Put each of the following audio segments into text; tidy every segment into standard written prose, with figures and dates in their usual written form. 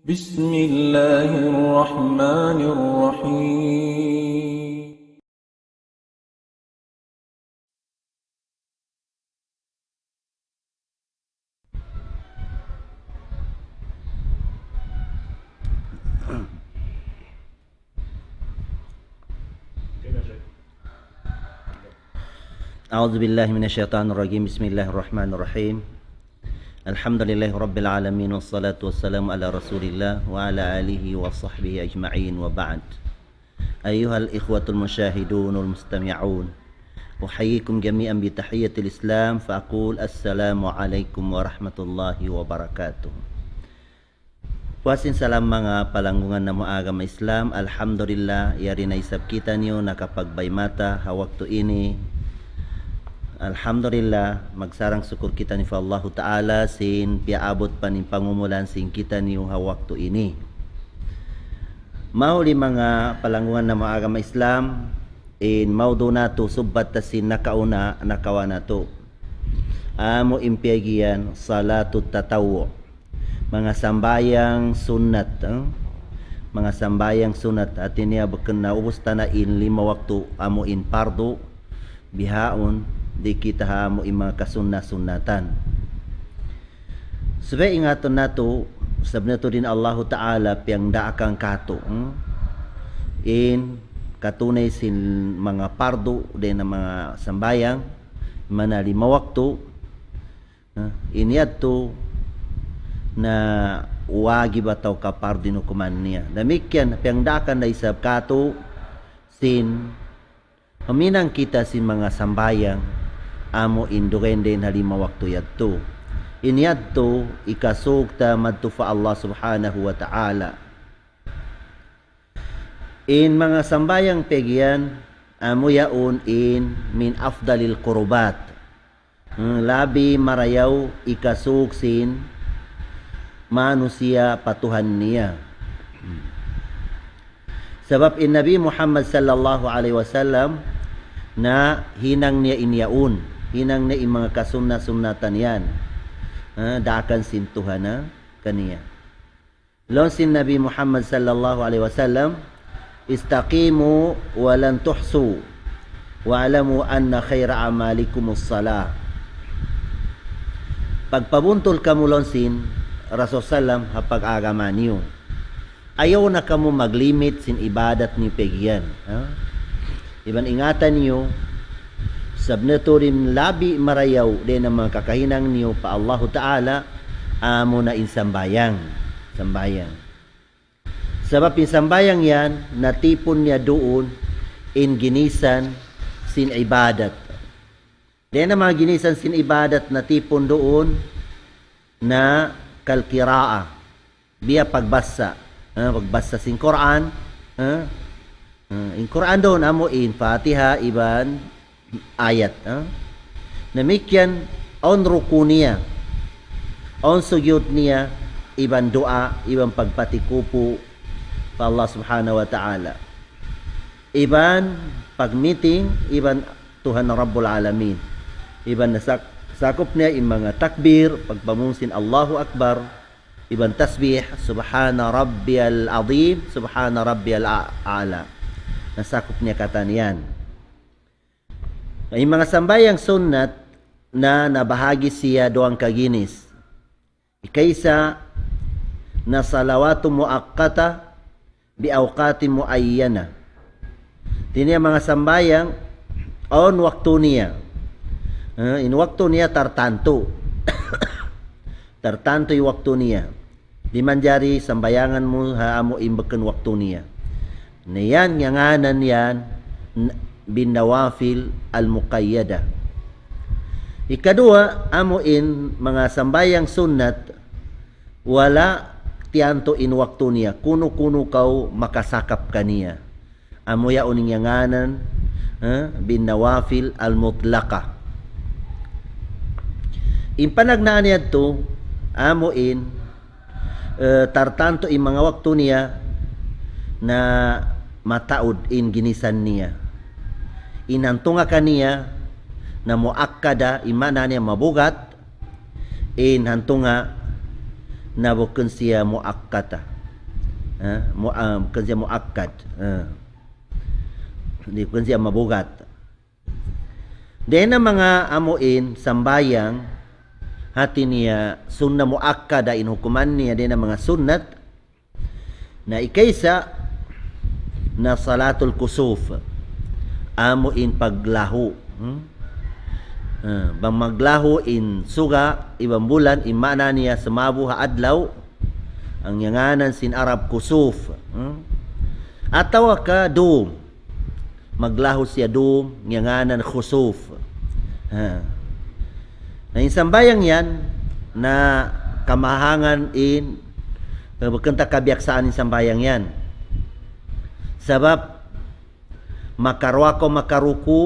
بسم الله الرحمن الرحيم أعوذ بالله من الشيطان الرجيم. بسم الله الرحمن الرحيم. الحمد لله رب العالمين والصلاة والسلام على رسول الله وعلى آله وصحبه أجمعين وبعد. أيها الإخوة المشاهدون والمستمعون، أحييكم جميعا بتحية الإسلام فأقول السلام عليكم ورحمة الله وبركاته. Puasin salam mga palanggungan na mga agama Islam. Alhamdulillah, yari na isab kita niyo nakapagbaymata hawak to ini. Alhamdulillah, magsarang syukur kita ni Allah Ta'ala sin piaabot pa ning pangumulan sin kita niyo hawak to ini. Mauli mga palanggungan na mga agama Islam, in maudo nato subat ta sin nakauna nakawa nato. Amo impiagian salatut tatawwu. Mga sambayang sunat, mga sambayang sunat at niya baken na ubos ta na in 5 waktu amo in pardo bihaon di kita amo in mga kasunna-sunnatan. Sabay ingaton nato sabna to din Allah Ta'ala piyang daakang kato in katunay sin mga pardo din na mga sambayang mana 5 waktu iniyadto na wagib ataw kapar dinukuman niya. Damikyan, piyangdakan na isab kato sin haminang kita sin mga sambayang amo indurende na 5 waktu yadto. Inyadto ikasugta madto fa Allah subhanahu wa ta'ala. In mga sambayang pegyan amo yaon in min afdalil qurubat. Labi marayaw ikasug sin manusia patuhan niya. Sebab in Nabi Muhammad sallallahu alaihi wasallam na hinang niya inyaun, hinang niya mga kasunna-sunnatan yan. Daakan sintuhan na kaniya. Lon sin Nabi Muhammad sallallahu alaihi wasallam, istaqimu wa lan tuhsu wa alamu anna khaira amalikumus salah. Pagpabuntol kamo lon sin Rasul Sallam hapag agama niyo. Ayaw na kamo maglimit sin ibadat ni pegyan. Iban ingatan niyo sabna to rin labi marayaw din ang mga kakahinang niyo pa Allah Ta'ala amo na insambayang. Sambayang. Sabab insambayang yan natipon niya doon in ginisan sin ibadat. Din ang mga ginisan sin ibadat natipon doon na kalkiraa biya pagbasa sin Quran in Quran doon amo in Fatiha iban ayat namikyan on ruku niya on sujud niya iban doa iban pagpatikupo pa Allah subhanahu wa ta'ala iban pagmeeting iban Tuhan na Rabbul Alamin iban sakop niya in mga takbir, pagpamungsin Allahu Akbar, iban tasbih, Subhana Rabbiyal Azim, Subhana Rabbiyal A'la. Nasakop niya kataniyan. May mga sambayang sunnat na nabahagi siya doang kaginis. Ikaysa na salawatu muakkata bi awqati muayyana. Tiniya mga sambayang on waktu niya. In waktu niya tartanto. Tartanto yung waktu niya. Di man jari sambayangan mo haamo imbeken waktu niya. Niyan yanganan yan bin nawafil al-muqayyada. Ikadua, amo in mga sambayang sunnat wala tianto in waktu niya. Kuno-kuno kau makasakap kaniya. Amo yaon yanganan bin nawafil al-mutlaqah. Impanagnaan niya to amo in tartanto in mga waktu niya na mataod in ginisan niya. Inantunga kaniya na muakkada imana niya mabugat in hantunga na bukan siya muakkata. Bukan siya muakkad. Hindi bukan siya mabugat. Dahil na mga amuin, sambayang, hati niya sunnah muakkada in hukuman niya din ang mga sunnat na ikaysa na salatul kusuf amuin paglahu. Bang maglahu in suga ibang bulan imana niya sumabu ha adlaw ang yanganan sin Arab kusuf. Atawa ka dum maglahu siya dum yanganan khusuf. Na insambayang yan na kamahangan in bekanta kabiyaksaan insambayang yan. Sabab makarwa ko makaruku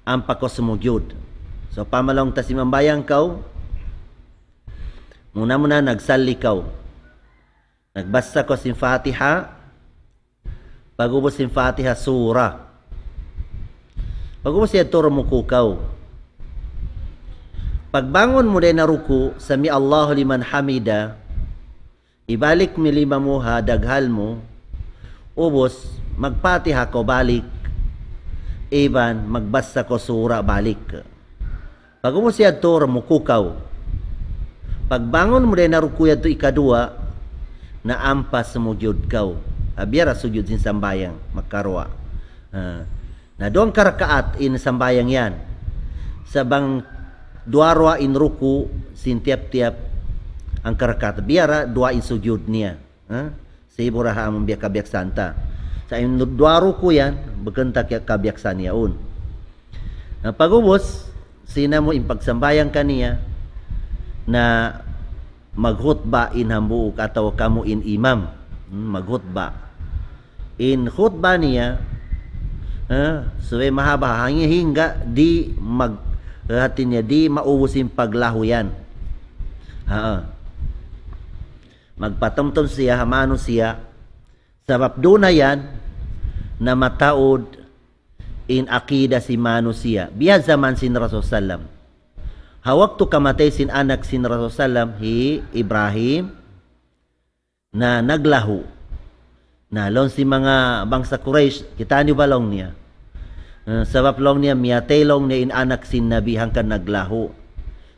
ang pakosumugyod. So pamalong tasimambayang kau, muna nagsali kau. Nagbasa ko sin Fatiha, pagubos sin Fatiha surah. Pagubos siya turo mo kukaw. Pagbangon mo din na ruku, sami Allahu liman hamida, ibalik mi lima mo ha, daghal mo, ubos, magpatiha ko balik, iban, magbasa ko sura balik. Pag mo siya to, ramukukaw. Pagbangon mo din na ruku yato ikadua, na ampas mo jud kaw. Abiyara sujud sin sambayang, magkarwa. Na doon karakaat in sambayang yan. Sabang duarwa in ruku, sin tiap-tiap ang karakaat. Biyara, dua in sujud niya. Sa iburaha among biyak santa. Sa duaro ko yan, baganta kabiyaksan niya un. Pagubos, sina mo impagsambayang kaniya na maghutba in hambuuk ataw kamo in imam. Maghutba. In khutba niya, suwe mahaba hingga di maghati niya, di maubusin paglahu yan. Magpatumtum siya, hamano siya, sabab doon na yan na mataod in akida si manusia. Biya zaman sin Rasul Sallam. Hawak to kamatay sin anak sin Rasul Sallam, hi Ibrahim, na naglahu. Na lon si mga bangsa Quraysh, kita niyo ba long niya? Sabab long niya, miyatay long niya in anak sin Nabi hangkan naglahu.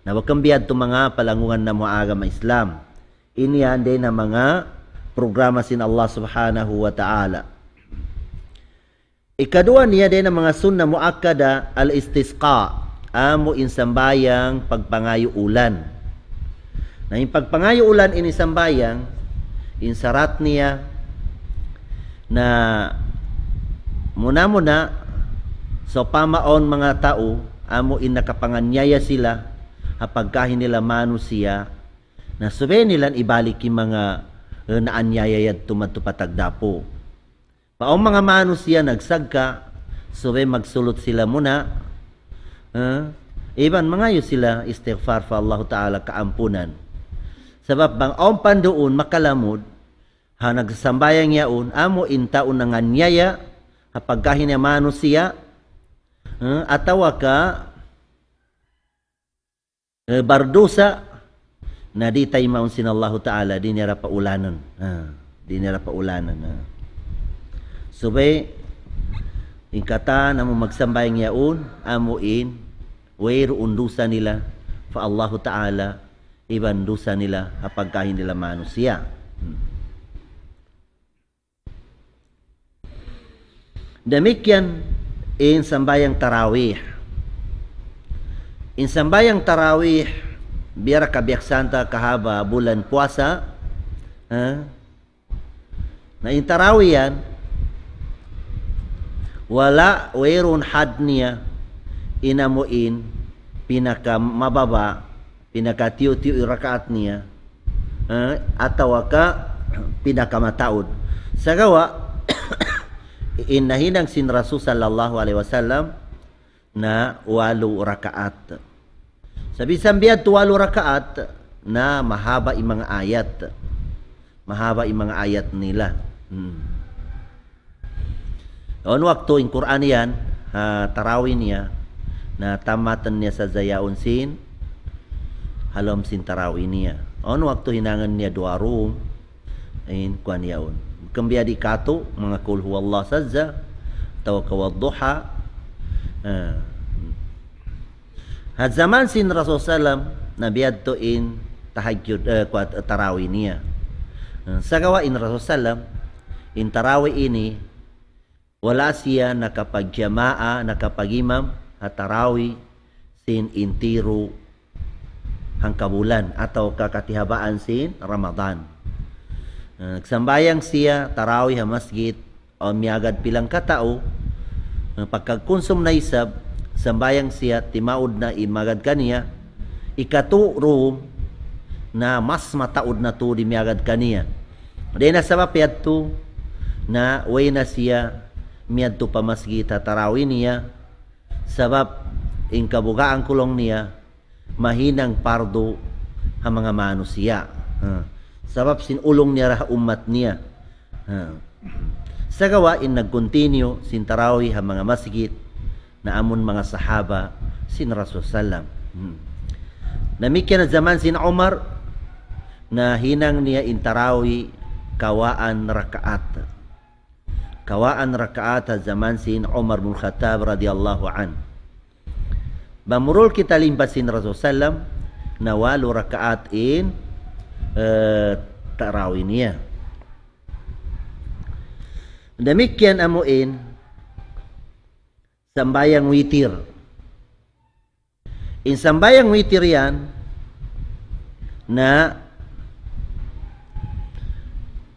Na wakang biyad to mga palangungan na muagam Islam. Iniyan din na mga programa sin Allah subhanahu wa ta'ala. Ikadua niya din ang mga sunnah muakkada al-istisqa, amo insambayang pagpangayo ulan. Na yung pagpangayo ulan inisambayang, insarat niya na muna so pamaon mga tao, amo inakapanganyaya sila hapagkahin nila manusia, na sube nilan ibalik yung mga naanyayayad tumatupatagdapo. Paong mga manusia nagsagka, sube magsulot sila muna, iban mangayo sila istighfar fa Allah Ta'ala kaampunan. Sabab bang aong pandoon makalamod, ha nagsambayang yaon, amo intaon ng anyaya, hapagkahin niya manusia, atawa ka, bardusa, na di tayo maun sin Allah Ta'ala, di nira paulanan. Di nira paulanan. Subay, ingkata na mo magsambayang yaon, amuin, wayro undusa nila, fa Allah Ta'ala, iban dusa nila, hapagkahin nila manusia. Damikyan, in sambayang tarawih. In sambayang tarawih, biara kabiyaksanta kahaba bulan puasa, na in tarawih yan, wala wayron had niya inamuin pinaka mababa, pinaka tiyo-tiyo rakaat niya, atawa ka pinaka mataod. Sa gawa, inahinang sin Rasul sallallahu alaihi wasallam na 8 rakaat. Sabi sambiad 8 rakaat na mahaba yung mga ayat. Mahaba yung mga ayat nila. On waktu in Quran yan, tarawih niya, na tamatan niya sa zayaon sin, halom sin tarawih niya. On waktu hinangan niya 2 room, Ayin, kuan yaon. Kambia di kato, mga kul huwallah sadza, tawa kawadduha. Had zaman sin Rasul Sallam, nabiyad to in tahajjud, tarawih niya. Sa gawain Rasul Sallam, in tarawih ini, wala siya nakapagjamaa, nakapagimam, at tarawih sin intiro hangkabulan atau kakatihabaan sin Ramadan. Nagsambayang siya tarawih sa masjid o miyagad pilang katao. Pagkagkonsum na isab, sambayang siya timaod na imagad kaniya, ikaturo na mas mataod na to di miyagad kaniya. Dahil na sabab to na way na siya miyad to pa masjid sa tarawih niya, sabab in kabugaan kulong niya mahinang pardo ang mga manusia. Sabab sinulong niya ra umat niya. Sa gawa in nagkontinue sin tarawih ang mga masjid na amon mga sahaba sin Rasul sallam. Namikyan na zaman sin Umar na hinang niya in tarawih kawaan rakaat. Kawaan rakaat sa zaman sin Umar bin Khattab radhiyallahu an. Bamurul kita limpas sin Rasul sallam na 8 rakaat in tarawih niya. Demikian amuin sambayang witir. In sambayang witir yan na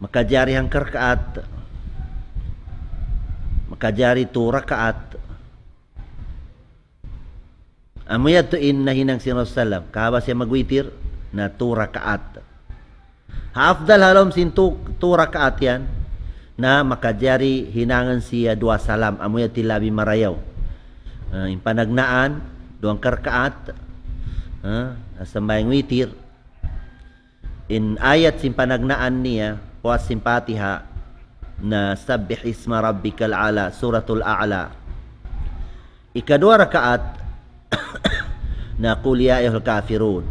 makajari hang rakaat, makajari 2 rakaat. Amuya to in nahinang si Rasulullah kahaba siya magwitir na 2 rakaat. Hafdal halom sin 2 rakaat yan na makajari hinangan siya 2 salam. Amuya tilabi marayaw. In panagnaan 2 rakaat. Sambayang witir. In ayat sin panagnaan niya puas sin Fatiha na sabbih isma rabbikal ala suratul a'la. Ikadua rakaat na qul ya ayyuhal kafirun.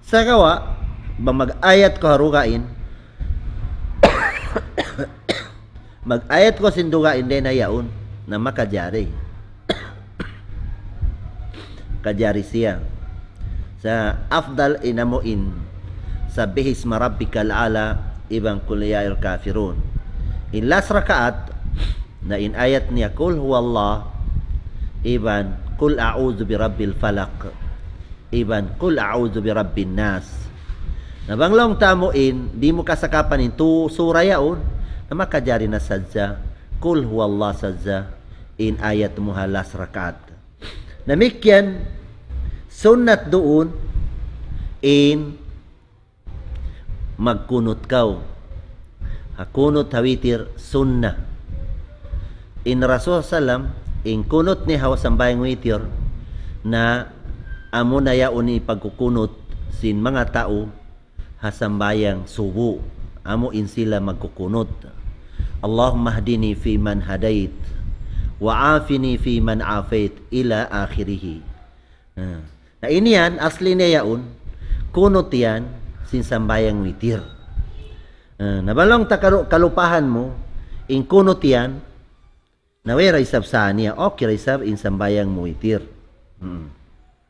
Sa gawa mag-ayat ko harugain mag-ayat ko sindugain din na yaon na makajari kajari siya sa afdal inamuin sa bihis marabbikal ala ibang qul ya ayyuhal kafirun. In last rakaat na in ayat niya qul huwallah iban qul a'udzu birabbil falaq iban qul a'udzu birabbin nas. Nabanglong tamuin, di mo kasakapan into sura yaon na makajari na sadza kul huwallah sadza in ayat mo halas rakaat. Namikyan sunnat doon in magkunot kaw. Hakunot hawitir sunnah. In Rasul sallam in kunot ni hawa sambayang witir na amo na yaon ni pagkukunot sin mga tao hasambayang subo. Amo in sila magkukunot. Allahumma hdini fi man hadait wa afini fi man afait ila akhirih. Na ini yan, asli niya yaon, kunot yan sin sambayang witir. Nabalong kalupahan mo, in kunot yan, naway raisab sa niya, okay raisab in sambayang witir.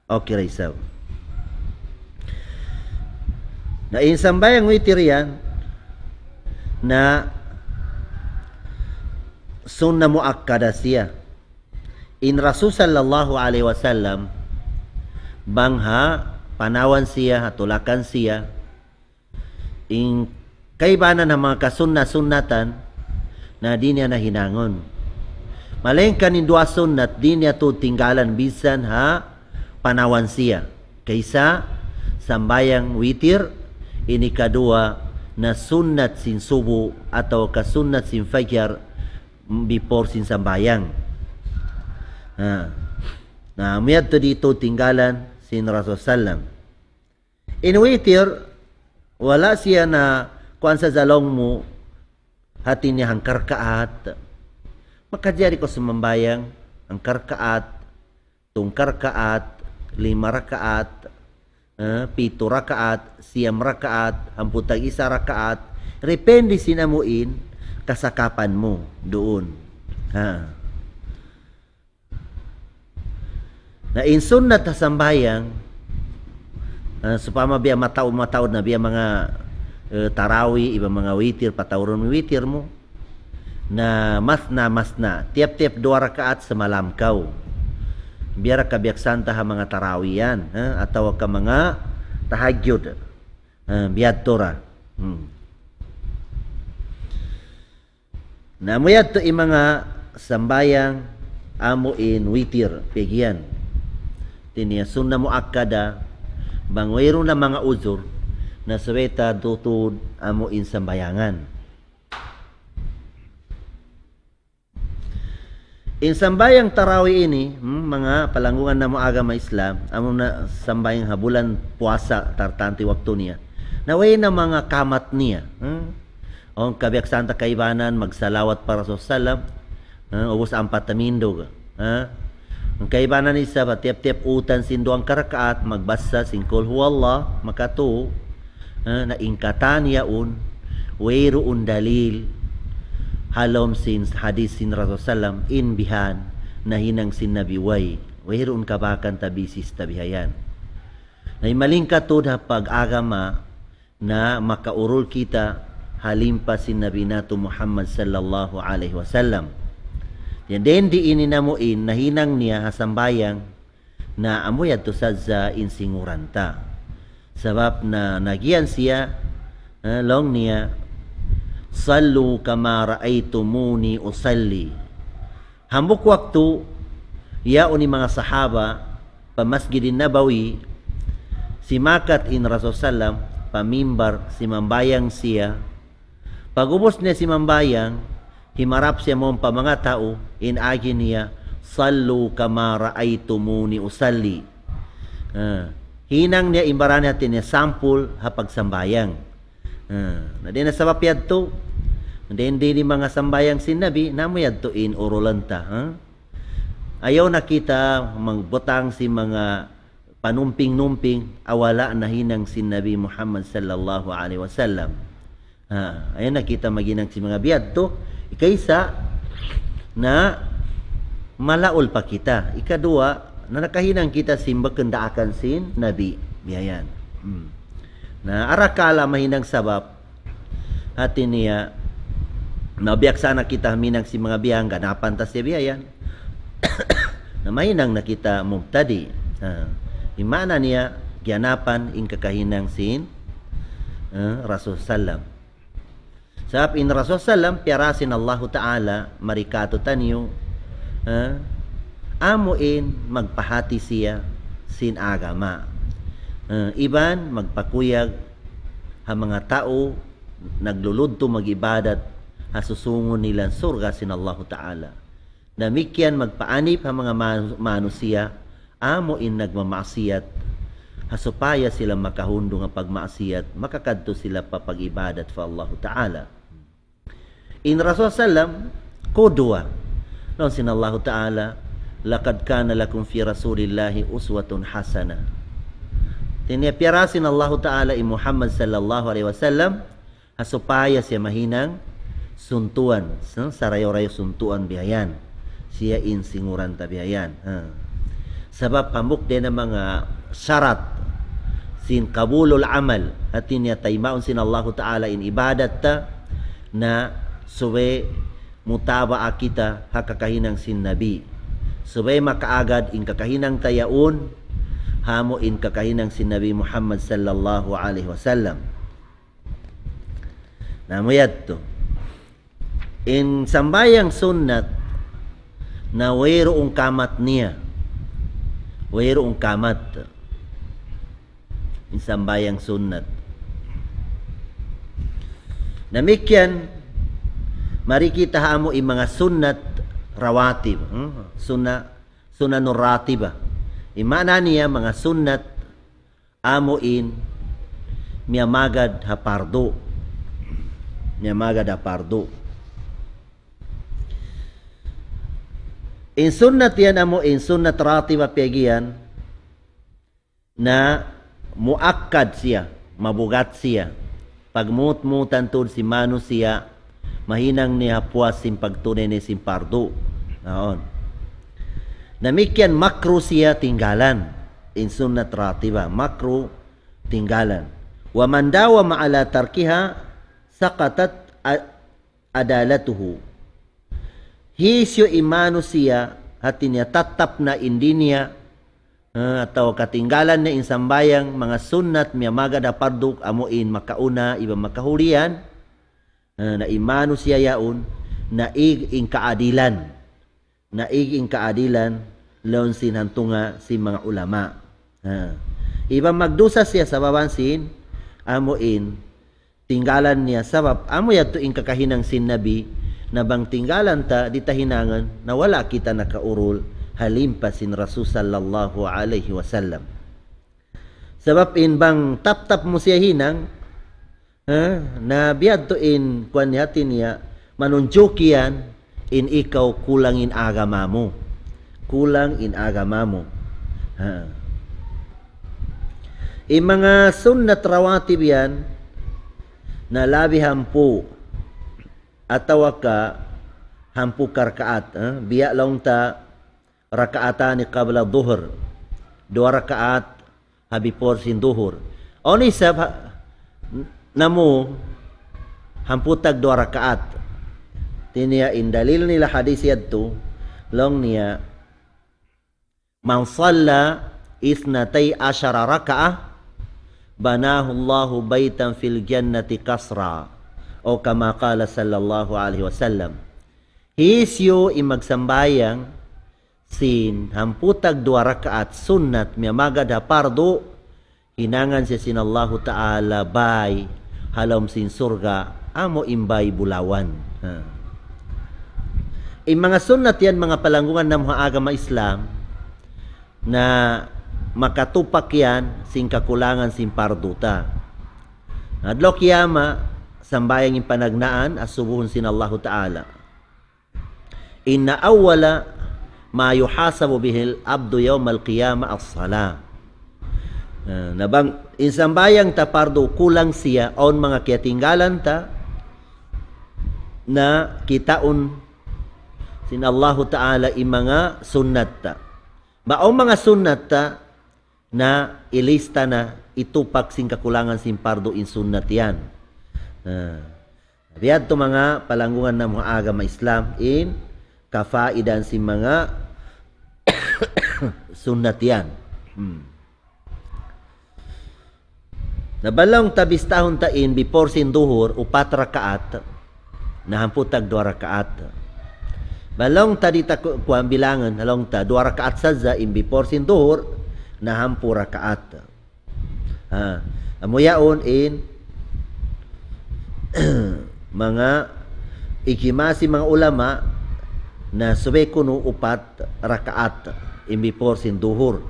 Okay raisab. Na insambayang witir yan na sunna muakkada siya. In Rasul sallallahu alaihi wasallam bangha panawan siya, hatulakan siya in kaibanan ng mga kasunna-sunnatan na di niya nahinangon. Malengkan in 2 sunnat di niya to tinggalan bisan ha panawan siya kaysa sambayang witir. Ini kadua na sunnat sin subu atau kasunnat sin fajar before sin sambayang. Na miyad to dito tinggalan sin Rasul sallam. In witir wala siya na kuan sa zalong mo hati niya hang karkaat. Makajari ko sumambayang ang karkaat, tung karkaat, 5 rakaat, pito rakaat, siyam rakaat, hamputag isa rakaat, depende sinamuin kasakapan mo doon. Na in sunnat na sambayang, supama biya mataod na biya mga tarawi, iba mga witir, patawron mo witir mo, na mas na, tiap-tiap 2 rakaat sa malamkaw. Biara ka biyak santa ha mga tarawi yan, ataw ka mga tahagyod, biyad tora. Namuyad to mga sambayang amuin witir, pegyan. Tiniya sunna mo akada, bangwero na mga uzur, na suweta tutud amuin sambayangan. In sambayang tarawi ini, mga palanggungan na mo agama Islam, amo na sambayang habulan puasa tartanti waktu niya. Naway na mga kamat niya. Ang kabiyak santa kaibanan magsalawat para sa salam, ubos 4 tamindog. Ang kaibanan isa ba tiap-tiap utan sinduang karakaat magbasa singkol huwallah makatu na ingkatan yaun wayro dalil halom sin hadis sin Rasulullah in bihan na hinang sin nabiway wayroon kabakan tabisis tabihayan na imalingkatod ha pag-agama na makaurol kita halimpa sin Nabi nato Muhammad sallallahu alaihi wasallam. Yan din di ininamuin na hinang niya hasambayang na amoyad to sadza insinguranta. Sabab na nagiyan siya long niya sallu kama ra'aytumuni usalli. Hambuk waktu yaon ni mga sahaba pa Masjidin Nabawi simakat in Rasulullah pamimbar si mambayang siya. Pagubos niya si mambayang himarap siya mong pa mga tao inagi niya sallu kama ra'aytumuni usalli. Hinang niya imbaran natin niya sampul hapag sambayang. Na din na sabab yadto. Hindi ni mga sambayang sinabi namo yadto in orolanta. Ayaw na kita magbutang si mga panumping-numping awala na hinang sinabi Muhammad sallallahu alaihi wasallam. Ayaw na kita maginang si mga biyadto kaysa na malaol pa kita. Ikadua, na nakahinang kita simba kendaakan sin Nabi. Biyayan. Na arakala mahinang sabab hati niya nabiyak sana kita minang si mga biyang ganapan tas siya biyayan. Na mahinang na kita mubtadi. Imana niya ganapan in kakahinang sin Rasul sallam. Sabab in Rasul sallam piarasin Allah Ta'ala marikato tanyo amuin magpahati siya sin agama. Iban magpakuyag ha mga tao nagluludto magibadat hasusungon nila surga sin Allah Ta'ala. Namikyan magpaanip ha mga manusia amuin nagmamaasiyat hasupaya sila makahundo nga pagmaasiyat makakadto sila papag-ibadat fa Allah Ta'ala. In Rasul sallam kodwa non sin Allah Ta'ala laqad kana lakum fi rasulillahi uswatun hasana. Tiniapirasin Allah Ta'ala in Muhammad sallallahu alaihi wasallam hasupaya siya mahinang suntuan sarayo-rayo suntuan bihayan siya in singuran tabihayan. Sabab pamuk din ang mga syarat sin kabulul amal at niya taymaon sin Allah Ta'ala in ibadat ta na suwe mutaba kita hakakahinang sin Nabi. Suwe makaagad in kakahinang tayaon hamo in kakahinang sin Nabi Muhammad sallallahu alaihi wasallam. Namuyad to. In sambayang sunnat na wayroong kamat niya. Wayroong kamat. In sambayang sunnat. Namikyan marikita hamo in mga sunnat rawatib. Sunanur ratiba. Imana niya mga sunnat amuin miyamagad hapardo. Miyamagad hapardo. In sunnat yan amo in sunnat ratiba pegian na muakkad siya, mabugat siya. Pagmut-mutan to si mano siya, mahinang niya puas sin pagtunay ni sin pardo. Naon. Namikyan makro siya tinggalan. In sunnat ratiba, makro tinggalan. Wa man dawa ma'ala tarkiha saqatat adalatuhu. Hisyo imano siya hati niya tatap na hindi niya atau katinggalan na insambayang mga sunnat miya magada parduk amuin makauna iba makahulian na imano siya yaon naig ing kaadilan laon sin hantunga si mga ulama iba magdusa siya sa babansin amuin tinggalan niya sabab amo yato ing kakahinang sin nabi na bang tinggalan ta ditahinangan na wala kita nakaurol halimpasin Rasul sallallahu alaihi wasallam. Sebab in bang tap-tap mo siya hinang na biyad to in kwan hati niya manunjukian in ikaw kulang in agama mo. Kulang in agama mo. In mga sunnat rawatib yan na labi hampu atawa ka hampu karkaat biya lang ta rakaatani qabla dhuhr, 2 rakaat before sin dhuhr. Oni sab namo hamputag 2 rakaat. Tiniya in dalil nila hadis yadto long niya man salla isnatay asyara rakaah banahu Allahu baitan fil jannati kasra o kama qala sallallahu alaihi wasallam. Hisyo imagsambayang sin hamputag 2 rakaat sunnat miya magada pardo hinangan siya sin Allahu Ta'ala bay halom sin surga amo imbay bulawan. In mga sunnat yan mga palanggungan ng mga agama Islam na makatupak yan sin kakulangan sin pardo ta. Adlo kiyama sambayang in panagnaan asubuhon sin Allahu Ta'ala. Inna awwala ma yuhasabu bihil abdu yawmal qiyamah as-salah. Nabang insambayang tapardo kulang siya on mga kiyatinggalan ta na kitaon sin Allahu Ta'ala i mga sunnat ta. Baong mga sunnat ta na ilista na itupak sin kakulangan sin pardo in sunnat yan. Biyad to mga palanggungan ng mga agama Islam in kafaidan si mga sunnat yan. Nabalong tabistahon tain before sin duhur 4 rakaat nahamputag 2 rakaat. Balong tadi ta kuan bilangan halong ta 2 rakaat sadza in before sin duhur nahampu rakaat. Amuyaon in mga ikimasi mga ulama na subay kuno 4 rakaat in before sin duhur.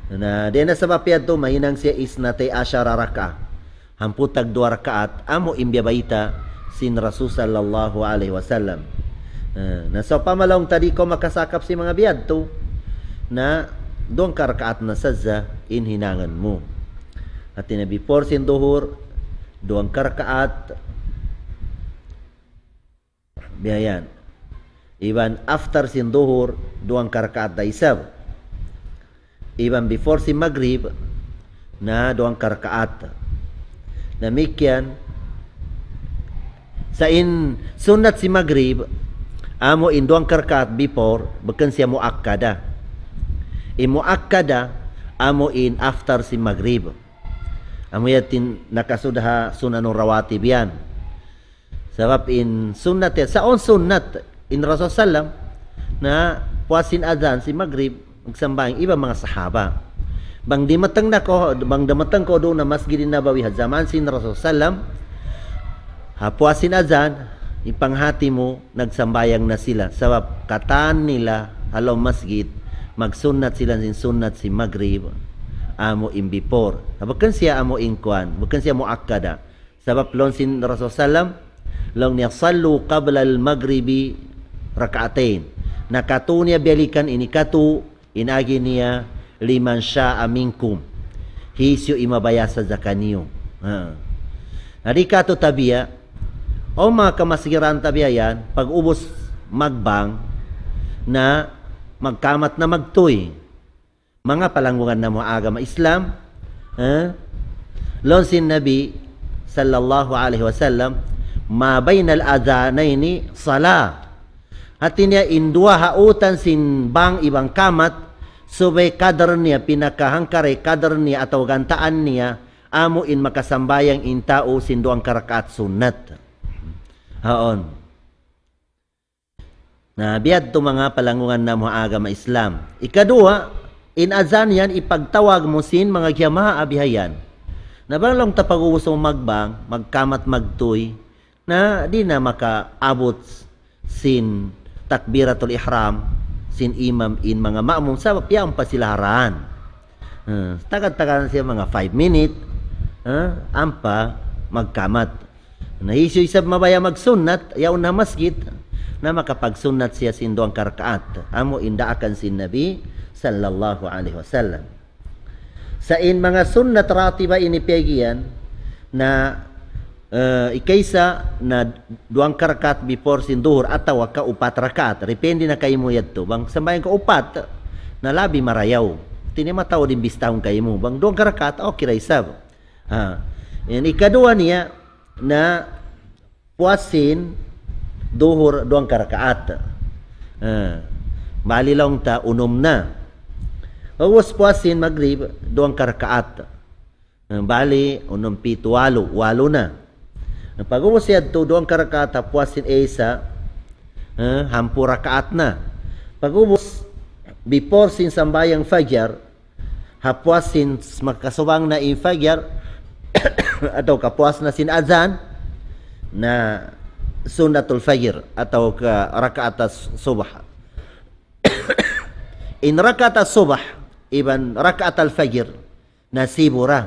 Na di na sa papiyad to mahinang siya isnatay asyara raka. Hamputag 2 rakaat amo imbiyabayta sin Rasul sallallahu alaihi wasallam. Na sa pamalong tadi ko makasakap si mga biyad to na 2 rakaat na sadza in hinangan mo. At na before sin duhur 2 rakaat biayan. Iban after sin duhur 2 rakaat daisab. Iban before sin maghrib na 2 rakaat. Namikyan sa in sunat si maghrib amo in 2 rakaat before bukan siya muakkada. In muakkada amo in after si maghrib. Amo yatin nakasudha sunanong rawatib yan. Sabab in sunnat yan. Sa on sunnat in Rasul sallam na puasin adhan si maghrib magsambayang iba mga sahaba. Bang dimatang ko doon na Masjidin Nabawi zaman sin Rasul sallam puasin adhan ipanghati mo nagsambayang na sila. Sabab kataan nila alaw masjid magsunnat sila sin sunnat si maghrib amo in before. Bukan siya amo in kuan, bukan siya muakkada. Sabab lon sin Rasul sallam long niya sallu qabla al-maghribi rakaatain. Nakatunya balikan ini katu inagi niya liman sya'a minkum hisyo imabayasa zakaniyo. Narika to tabiya, o mga kamasigiran tabiya yan, pag ubos magbang, na magkamat na magtoy, mga palanggungan na mga agama Islam, lonsin Nabi sallallahu alaihi wasallam, ma bainal adhanaini salah. Hati niya indua hautan sin bang ibang kamat, subay kadar niya, pinakahangkare kadar niya atau gantaan niya, amo in makasambayang intao sinduang karakaat sunat. Haon. Na biyad to mga palangungan na mga agama Islam. Ikadua, in azan yan, ipagtawag mo sin mga gyamaha abihayan. Na balong tapag-uusong magbang, magkamat magtuy, na di na makaabot sin takbiratul ihram, sin imam in mga ma'mum sa piyang pasilaharan. Tagad-tagad siya mga 5 minutes, ampa magkamat. Nahisyo isab mabaya magsunnat, yaw na masjid, na makapagsunnat siya sin duang karakaat. Amo indaakan sin Nabi sallallahu alaihi wasallam. Sa in mga sunnat ratiba inipegian na ikaysa na duang karakaat before sin duhur ataw ka upat rakaat. Depende na kayo mo yadto. Bang sambayan ka upat na labi marayaw. Tinimataw din bistahong kayo mo. Bang duang karakaat okay raisab. Yan ikadua niya na puasin duhur duang karakaat. Malilong ta unom na. Bawas puasin magrib duang karakaat. Bali unom pito walo na. Pag-uwas yan to duang karakaat puasin isa hampu rakaat na. Pag-uwas before sin sambayang fajar hapuasin makasubang na in fajar atau kapuas na sin azan na sunnatul fajr atau ka rakaat subah. In rakaat subah iban rakaat al-fajr na sibura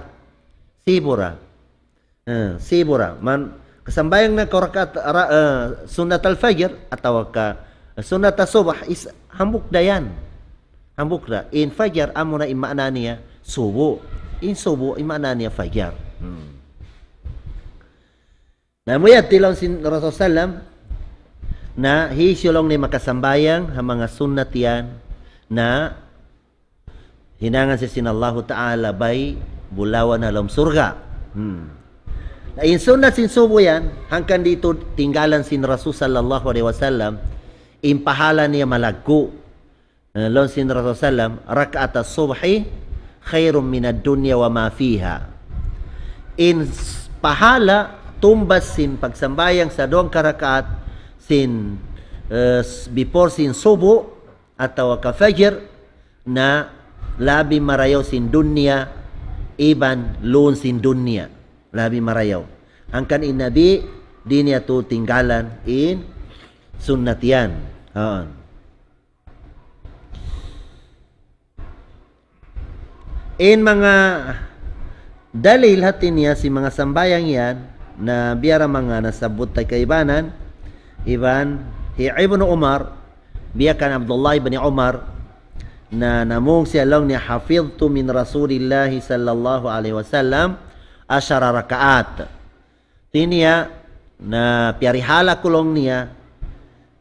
man kasambayang na rakaat sunnat al-fajr atau ka sunnat subah is hambuk dayan. Hambuk da in fajar amo na imana niya subo. In subo imana niya fajar. Namuyat tilong sin Rasul sallam na hisyolong ni makasambayang ha mga sunnat yan na hinangan si sinallahu ta'ala bay bulawan alam surga. Na in sunnat sin subo yan hangkan dito tinggalan sin Rasul sallallahu alaihi wasallam impahala niya malagku. Lon sin Rasul sallam rakaat as-subhi khairum minad dunya wa ma fiha. In pahala tumbas sin pagsambayang sa duang karakaat sin before sin subo atau ka fajr na labi marayaw sin dunya iban lun sin dunya labi marayaw angkan in nabi di niya to tinggalan in sunnat yan. In mga dalil hatin niya si mga sambayang yan na biyara mga nasabot tay kaibanan iban Ibnu Umar biyakan Abdullah ibn Umar na namung siya lang niya hafidtu min Rasulillah sallallahu alaihi wasallam 10 rakaat. Tiniya na piarihala kulong niya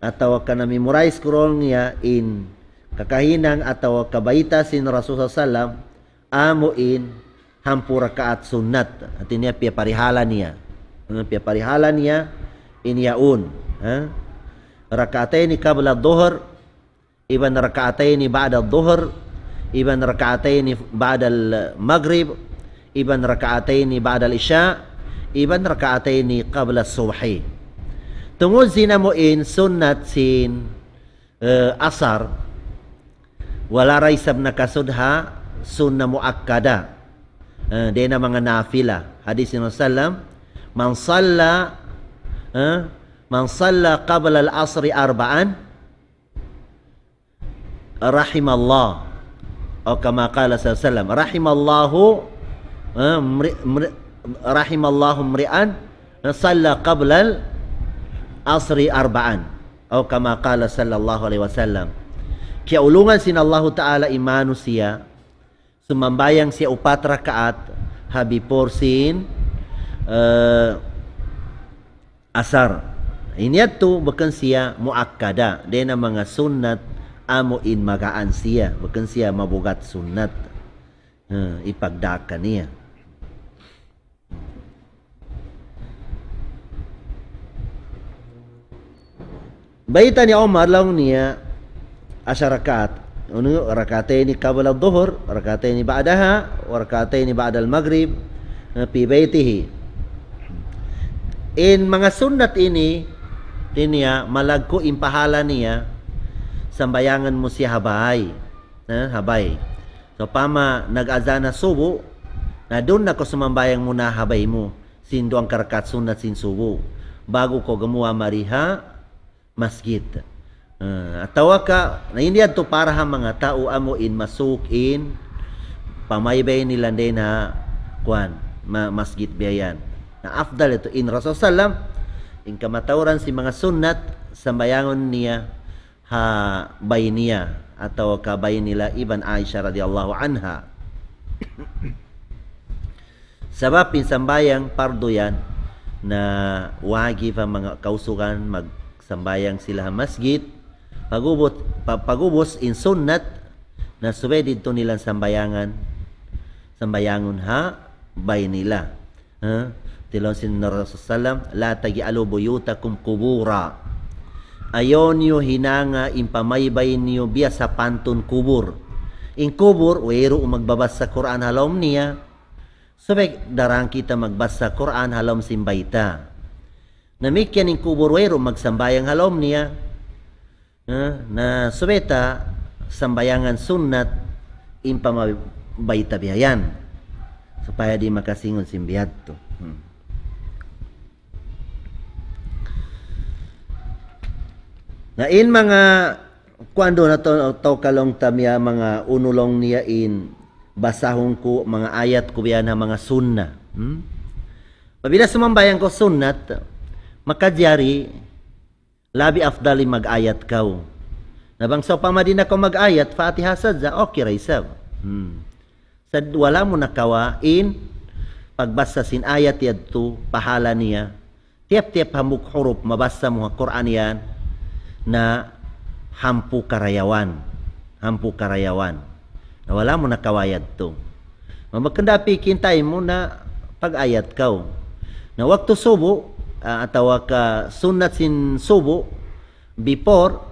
atau ka na memorize kulong niya in kakahinang atau kabaita sin Rasul sallallahu amo in hampu rakaat sunnat. Artinya parihala niya. Parihala niya in yaun. Rakataini qabla dhuhr, iban rakataini ba'da dhuhr, iban rakataini ba'da al-maghrib, iban rakataini ba'da al-isya, iban rakataini qabla as-subhi. Tungod sinamo in sunnat sin asar wala raisab na kasudha sunnah muakkada. Dia mga nafila. Hadis ni Rasulullah, man salla qabla al-asri arba'an rahimallah. O kama qala sallallahu rahimallahu mri'an salla qabla al-asri arba'an. O kama qala sallallahu alaihi wasallam. Kiaulungan sin Allah Ta'ala imanu siya sumambayang siya 4 rakaat habi porsin asar. Inyadto bakan siya muakkada. Den ang mga sunnat amo in magaan siya. Bakan siya mabugat sunnat. Ipagdaka niya. Baita ni Umar lang niya 10 rakaat. Ano rakatayn qabla adh-dhuhr, rakatayn ba'daha, wa rakatayn ba'da al-maghrib fi baitihi. In mga sunnat ini niya malagko impahala niya sambayangan mo siya habay. Habay. So pama nag-azana subo na doon na ko sumambayang muna habay mo. Sindo ang karakat sunat sin subo. Bago ko gumawa mariha masjid. Atawa ka, na hindi to para ha mga tao amo in masukin pamaybay nila din ha kuan masjid biyayan. Na afdal ito in Rasul sallam in kamatauran si mga sunnat sambayangon niya ha bay niya atau kabay nila Ibn Aisha radhiyallahu anha. Sabab pinsambayang pardo yan na wajib ang mga kausugan magsambayang sila ha masjid pagubos in sunnat na subay dito nilang sambayangan sambayangon ha bay nila. Tilon sin Rasul sallam la tagi'alu buyutakum kubura. Ayon niyo hinanga impamaybay niyo biya sa pantun kubur. In kubur wero magbabasa Quran halom niya. Subay darang kita magbasa Quran halom simbayta. Namikyan in kubur wero magsambayang halom niya. Na subeta sambayangan sunnat impamabayta biyayan supaya di makasingon simbiyad to. Na in mga kuando na to kalong tamya mga unulong niya in basahon ko mga ayat ko biyan na mga sunna. Pabila sumambayan ko sunnat makadyari labi afdali mag-ayat kaw. Nabang sa pamadina ko mag-ayat, Fatiha sadza, okay ray sab. Sad wala mo nakawain, pagbasa sin ayat yadto, pahala niya, tiap-tiap hamuk huruf, mabasa mo ang Quran yan, na hampu karayawan. Hampu karayawan. Na wala mo nakawayad to. Magkandapi kintay mo na pag-ayat kaw. Na waktu subo, atau ka sunnat sin subo before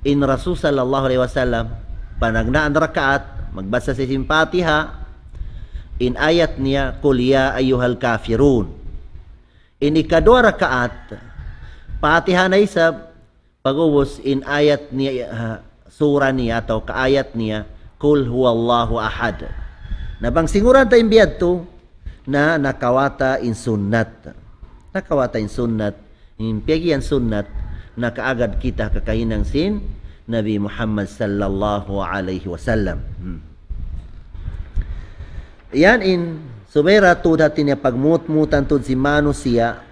in Rasul sallallahu alaihi wasallam panagnaan rakaat magbasa sa sin Fatiha in ayat niya qul ya ayyuhal kafirun. In ikadua rakaat Fatiha na isa pagubos in ayat niya surah niya atau kaayat niya qul huwallahu ahad. Nabang singuran ta imbiyad to na nakawata in sunnat. Nakawata in sunnat, in piyagian sunnat, na kaagad kita kakahinang sin Nabi Muhammad sallallahu alaihi wasallam. Yan in subera to dati niya pagmutmutan to si manusia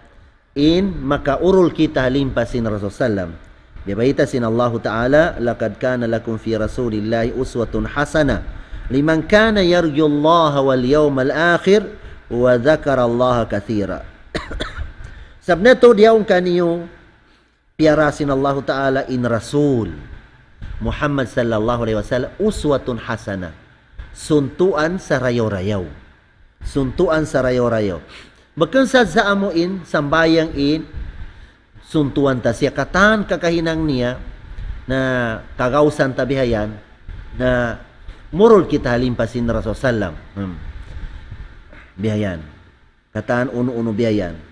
in makaurul kita halimpas sin Rasul sallam. Bibaita sin Allah Ta'ala, laqad kana lakum fi Rasulillahi uswatun hasana liman kana yarju Allah wal yawmal akhir wa dhakara Allah katsira. Sabneto diyaong kaniyo piarasin Allah Ta'ala in Rasul Muhammad sallallahu alaihi wasallam uswatun hasana. Suntuan sa rayo-rayaw. Suntuan sa rayo-rayaw. Bakan sa amo in sambayang in suntuan ta siya katan kakahinang niya na kagausan tabihayan na murul kita halimpasin Rasul sallam. Bihayan. Katan uno-uno bihayan.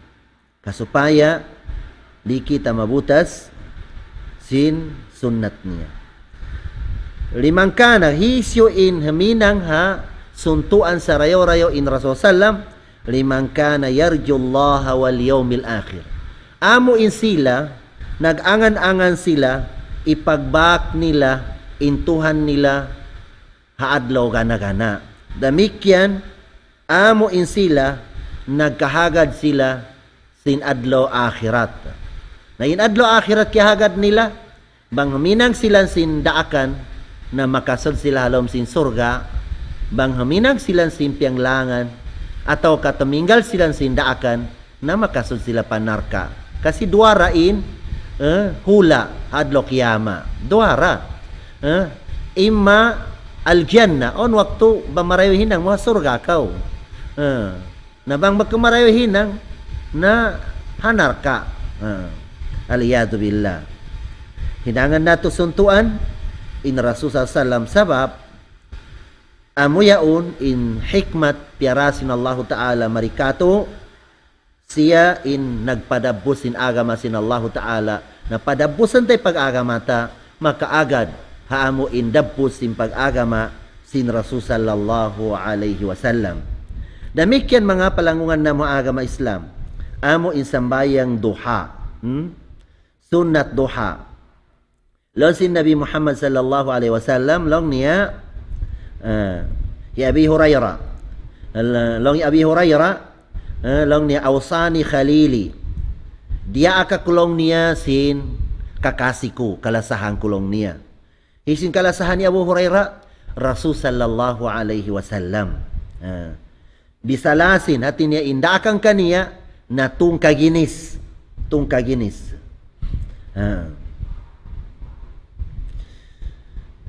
Kasupaya di kita mabutas sin sunnat niya. Limang kana hisyo in haminang ha suntuan sa rayo-rayo in Rasul sallam limang kana yarjullaha wal yawmil akhir. Amo in sila nag-angan-angan sila ipagbak nila intuhan nila haadlaw gana-gana. Damikyan amo in sila nagkahagad sila sin adlaw akhirat. Na in adlaw akhirat kihagad nila bang minang sila sin daakan na makasod sila halom sin surga bang haminag silang simpiang langan atau kataminggal silang sindaakan na makasud sila panarka. Kasi duarain hula hadlo kiyama. Duara. Imma aljanna on waktu bamarayo hinang mga surga kaw. Na bang magkamarayo hinang na hanarka. Aliyadu billah. Hinangan nato suntuan in Rasul sallam sabab amuyaon in hikmat piarasin Allah Ta'ala marikato siya in nagpadabos in agama sin Allah Ta'ala na padabusan tayo pag-agamata makaagad haamo in dabos sin pag-agama sin Rasul sallallahu alaihi wasallam. Damikyan mga palangungan na mga agama Islam amo in sambayang duha. Sunnat duha. Long sin Nabi Muhammad sallallahu alaihi wasallam long niya ya Abi Hurairah long Abi Hurairah long niya awsani khalili dia akakulong niya sin kakasiku kalasahan kulong niya isin kalasahan ni Abu Hurairah Rasul sallallahu alaihi wasallam bisalasin hati niya indakang kaniya na tungkaginis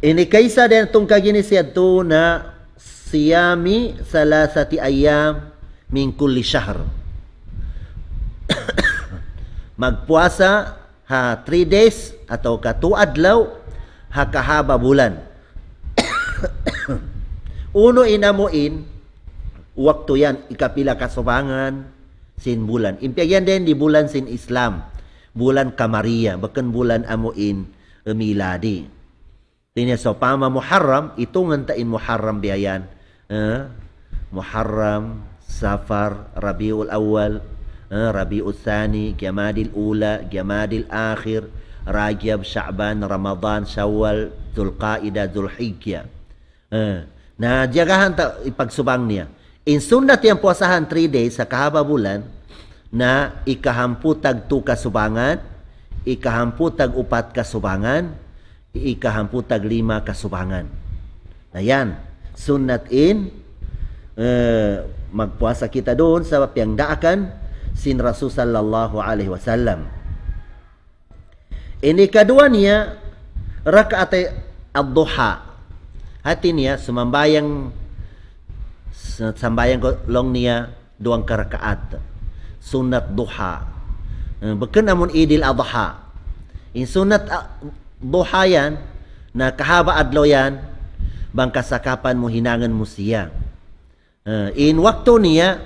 ini kaisa din itong kaginis yadto na siyami salasati ayam min kulli shahr. Magpuasa ha 3 days atau ka 2 adlaw ha kahaba bulan. Uno inamuin waktu yan ikapila kasubangan sin bulan. Impyagyan din di bulan sin Islam. Bulan Kamariya, bahkan bulan amuin miladi. Tinya so pama Muharram itu ngantain Muharram biayan. Muharram, Safar, Rabiul Awal, Rabiul Tsani, Jamadil Ula, Jamadil Akhir, Rajab, Sya'ban, Ramadan, Syawal, Dzulqa'dah, Dzulhijjah. Na jagahan ta ipagsubang niya. In sunnat yang puasahan 3 days sa kahaba bulan na ikahamputag 2 kasubangan, ikahamputag 4 kasubangan, ikahamputag 5 kasubangan. Ayan, sunnat in magpuasa kita doon sa piyangdaakan sin Rasul sallallahu alaihi wasallam. Ini kedua niya rakaat ad-duha. Hati niya sambayang ko long niya 2 rakaat. Sunnat duha. Bukan amun Idil Adha. In sunnat duha yan, na kahaba adlaw yan, bang kasakapan mo hinangan mo siya. In waktu niya,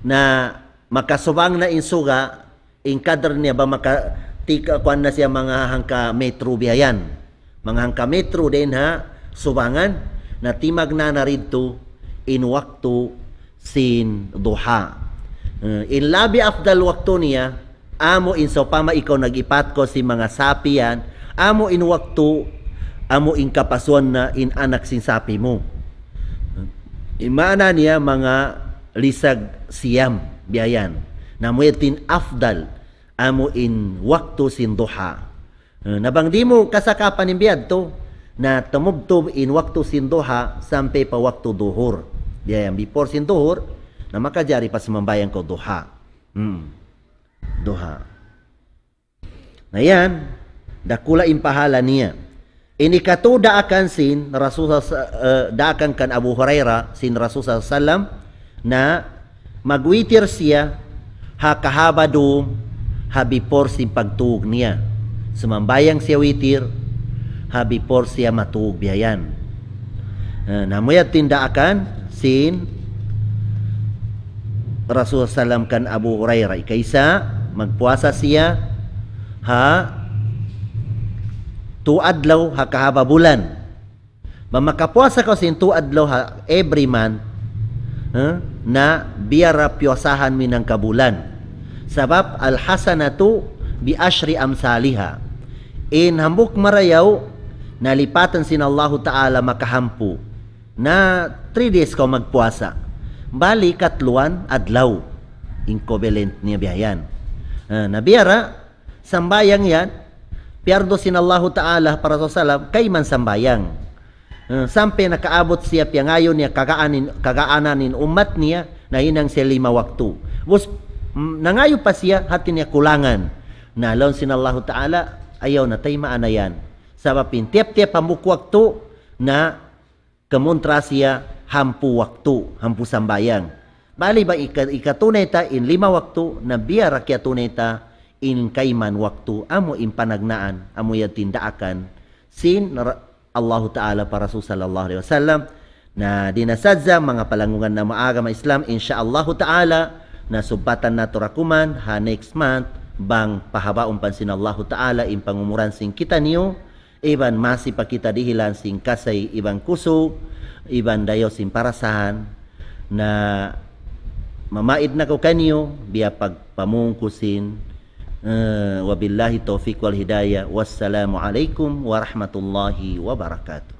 na makasubang na insuga, in kadar niya ba makatika kuan na siya mga hangka metro biyayan. Mga hangka metro din ha, subangan, na timag na narito in waktu sin duha. In labi afdal waktu niya, amo in so pama ikaw nag-ipat ko si mga sapi yan, amo in waktu, amo in kapaswan na in anak sin sapi mo. Imana niya mga lisag siyam biyayan. Namuyatin afdal, amo in waktu sin duha. Nabang di mo kasakapan ng biyad to, na tumubtob in waktu sin duha, sampai pa waktu duhur. Biyayan, before sin duhur, na makajari pa sumambayan ko duha. Duha. Na yan, dakula impahala niya. Ini kato daakan sin Rasul daakan kan Abu Hurairah sin Rasul sallam na magwitir siya ha kahaba dum ha before sin pagtuog niya. Sumambayang siya witir ha before siya matuog biyayan. Namuyat tindaakan sin Rasul sallam kan Abu Hurairah kaysa magpuasa siya ha 2 adlaw ha kahaba bulan. Makapuasa ko sin 2 adlaw ha every month na biara piyasahan minang kabulan. Sabab al-hasanatu bi ashri amsalha. In hambuk marayaw nalipatan sin Allah Ta'ala makahampu na 3 days ko magpuasa. Bali katluan adlaw equivalent niya biyayan. Nabiara sambayang yan Pierdo sin Allah Ta'ala para sa salam kay man sambayang. Sampai nakaabot siya piyangayon niya kagaanan umat niya na hinang siya 5 waktu. Was nangayo pa siya hati niya kulangan. Na laon sin Allah Ta'ala ayaw na tayo maanayan. Sabapin tiap-tiap hampu waktu na kemontra siya hampu waktu, hampu sambayang. Bali ba ikatunay ta in 5 waktu na biya rakyat tunay ta in kaiman waktu amo in panagnaan amo ya tindaakan sin Allah Ta'ala para Rasul sallallahu alaihi wasallam na dinasadza mga palangungan na maagama Islam insyaallah Ta'ala na subatan nato rakuman ha next month bang pahabaon pansin Allah Ta'ala in pangumuran sing kita niyo iban masih pa kita dihilan sing kasay ibang kuso iban dayo sing parasahan na mamaid na ko kanyo biya pagpamungkusin. Wabillahi taufiq wal hidayah. Wassalamu alaikum warahmatullahi wabarakatuh.